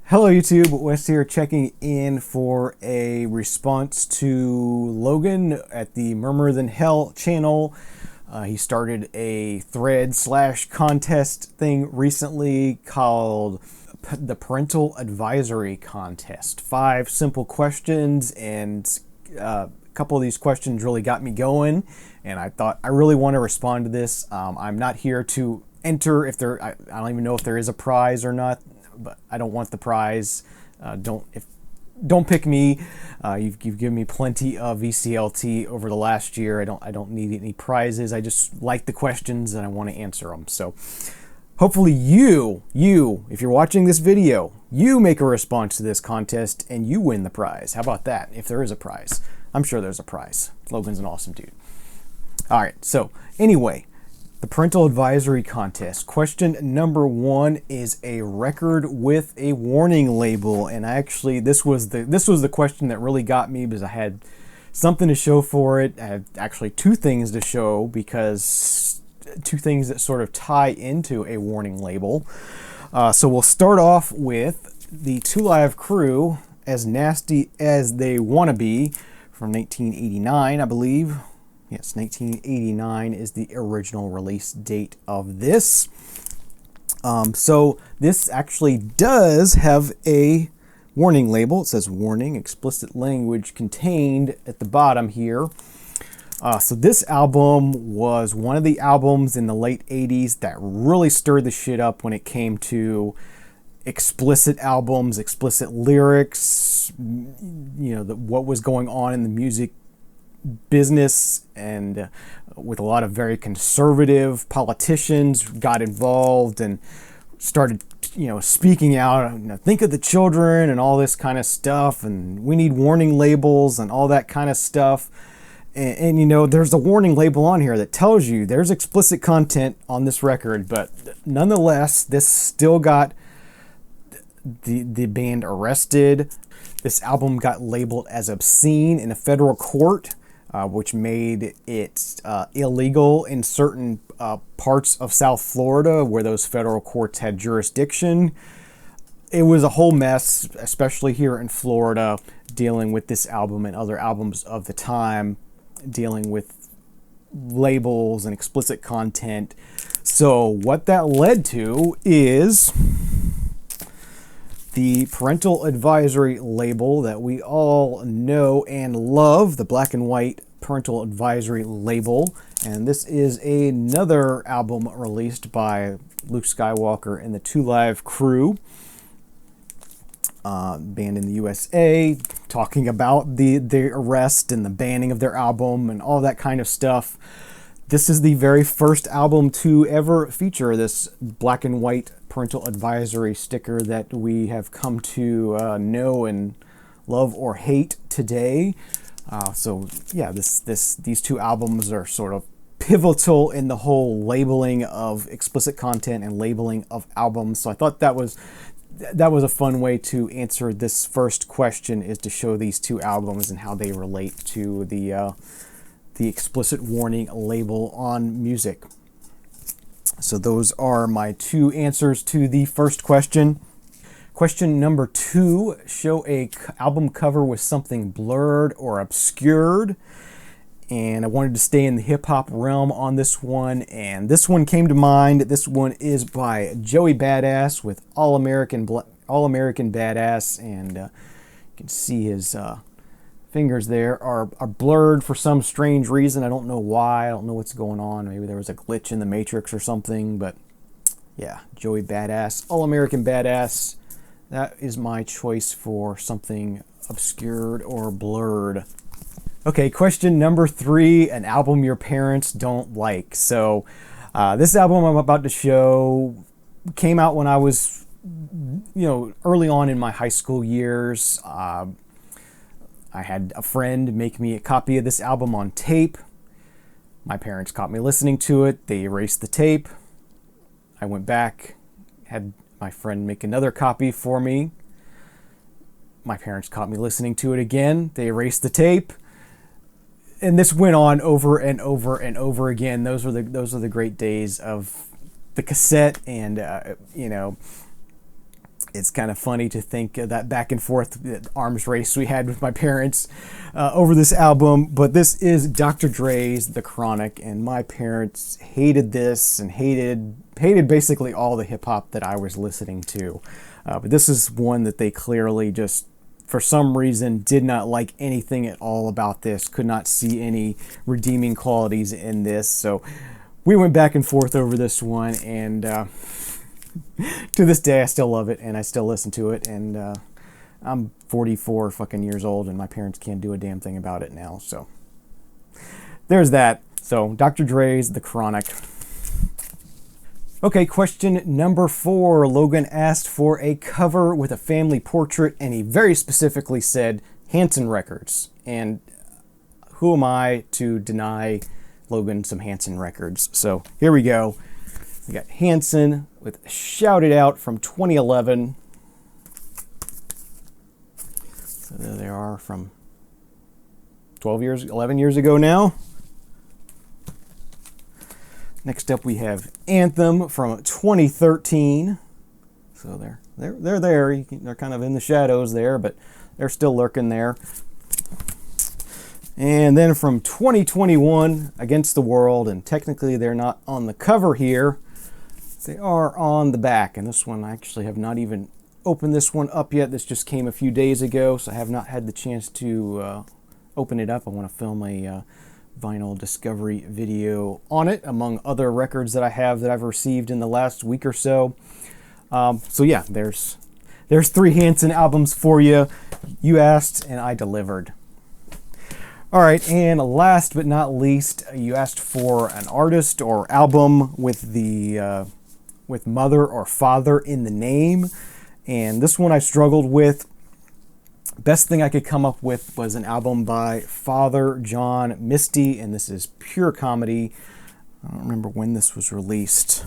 Hello YouTube, Wes here checking in for a response to Logan at the Murmur Than Hell channel. He started a thread/contest thing recently called the Parental Advisory Contest. 5 simple questions, and a couple of these questions really got me going, and I thought I really want to respond to this. I'm not here to enter if there, I don't even know if there is a prize or not, but I don't want the prize. Don't pick me. You've given me plenty of VCLT over the last year. I don't need any prizes. I just like the questions and I want to answer them. So hopefully you, if you're watching this video, you make a response to this contest and you win the prize. How about that? If there is a prize, I'm sure there's a prize. Logan's an awesome dude. All right. So anyway, the Parental Advisory Contest. Question number 1 is a record with a warning label, and this was the question that really got me because I had something to show for it. I had actually 2 things to show, because 2 things that sort of tie into a warning label. So we'll start off with the 2 Live Crew, As Nasty as They Wanna Be, from 1989, I believe. Yes, 1989 is the original release date of this. So this actually does have a warning label. It says warning, explicit language contained at the bottom here. So this album was one of the albums in the late 80s that really stirred the shit up when it came to explicit albums, explicit lyrics, what was going on in the music business, and with a lot of very conservative politicians got involved and started speaking out, think of the children and all this kind of stuff, and we need warning labels and all that kind of stuff. And there's a warning label on here that tells you there's explicit content on this record, but nonetheless this still got the band arrested. This album got labeled as obscene in a federal court, which made it illegal in certain parts of South Florida where those federal courts had jurisdiction. It was a whole mess, especially here in Florida, dealing with this album and other albums of the time, dealing with labels and explicit content. So what that led to is the Parental Advisory label that we all know and love, the black and white Parental Advisory label. And this is another album released by Luke Skywalker and the 2 Live Crew, band in the USA, talking about the arrest and the banning of their album and all that kind of stuff. This is the very first album to ever feature this black and white Parental Advisory sticker that we have come to know and love or hate today. So yeah, these 2 albums are sort of pivotal in the whole labeling of explicit content and labeling of albums. So I thought that was a fun way to answer this first question, is to show these 2 albums and how they relate to the explicit warning label on music. So those are my 2 answers to the first question. Question number 2, show a album cover with something blurred or obscured. And I wanted to stay in the hip-hop realm on this one, and this one came to mind. This one is by Joey Badass with All American Badass, and you can see his fingers there are blurred for some strange reason. I don't know why. I don't know what's going on. Maybe there was a glitch in the Matrix or something, but yeah, Joey Badass, All American Badass. That is my choice for something obscured or blurred. Okay, question number 3, an album your parents don't like. So this album I'm about to show came out when I was, early on in my high school years. I had a friend make me a copy of this album on tape. My parents caught me listening to it. They erased the tape. I went back, had my friend make another copy for me. My parents caught me listening to it again. They erased the tape. And this went on over and over and over again. Those were the great days of the cassette, and It's kind of funny to think of that back and forth arms race we had with my parents over this album. But this is Dr. Dre's The Chronic, and my parents hated this and hated basically all the hip hop that I was listening to. But this is one that they clearly just, for some reason, did not like anything at all about this, could not see any redeeming qualities in this. So we went back and forth over this one, and to this day, I still love it, and I still listen to it, and I'm 44 fucking years old, and my parents can't do a damn thing about it now, so there's that. So, Dr. Dre's The Chronic. Okay, question number 4. Logan asked for a cover with a family portrait, and he very specifically said Hanson Records, and who am I to deny Logan some Hanson Records? So, here we go. We got Hanson with Shout It Out from 2011. So there they are from 11 years ago now. Next up we have Anthem from 2013. So they're there. They're kind of in the shadows there, but they're still lurking there. And then from 2021, Against the World, and technically they're not on the cover here. They are on the back, and this one I actually have not even opened this one up yet. This just came a few days ago, so I have not had the chance to open it up. I want to film a vinyl discovery video on it, among other records that I have that I've received in the last week or so. So yeah, there's 3 Hanson albums for you. You asked, and I delivered. All right, and last but not least, you asked for an artist or album with the with mother or father in the name, and this one I struggled with. Best thing I could come up with was an album by Father John Misty, and this is pure comedy. I don't remember when this was released.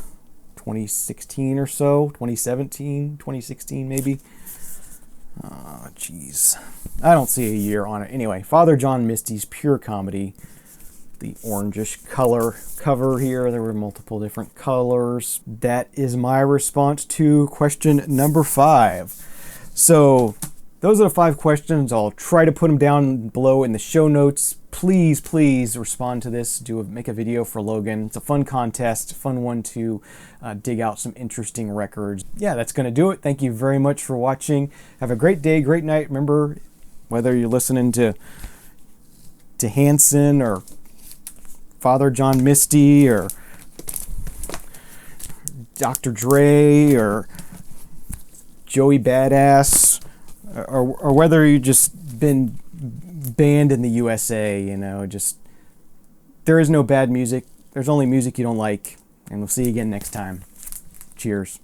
2016 or so, 2017, 2016 maybe. Oh, jeez. I don't see a year on it. Anyway, Father John Misty's pure comedy. The orangish color cover here. There were multiple different colors. That is my response to question number 5. So those are the 5 questions. I'll try to put them down below in the show notes. Please, please respond to this. Make a video for Logan. It's a fun contest, fun one to dig out some interesting records. Yeah, that's going to do it. Thank you very much for watching. Have a great day, great night. Remember, whether you're listening to Hanson or Father John Misty or Dr. Dre or Joey Badass, or whether you just been banned in the USA, just there is no bad music. There's only music you don't like. And we'll see you again next time. Cheers.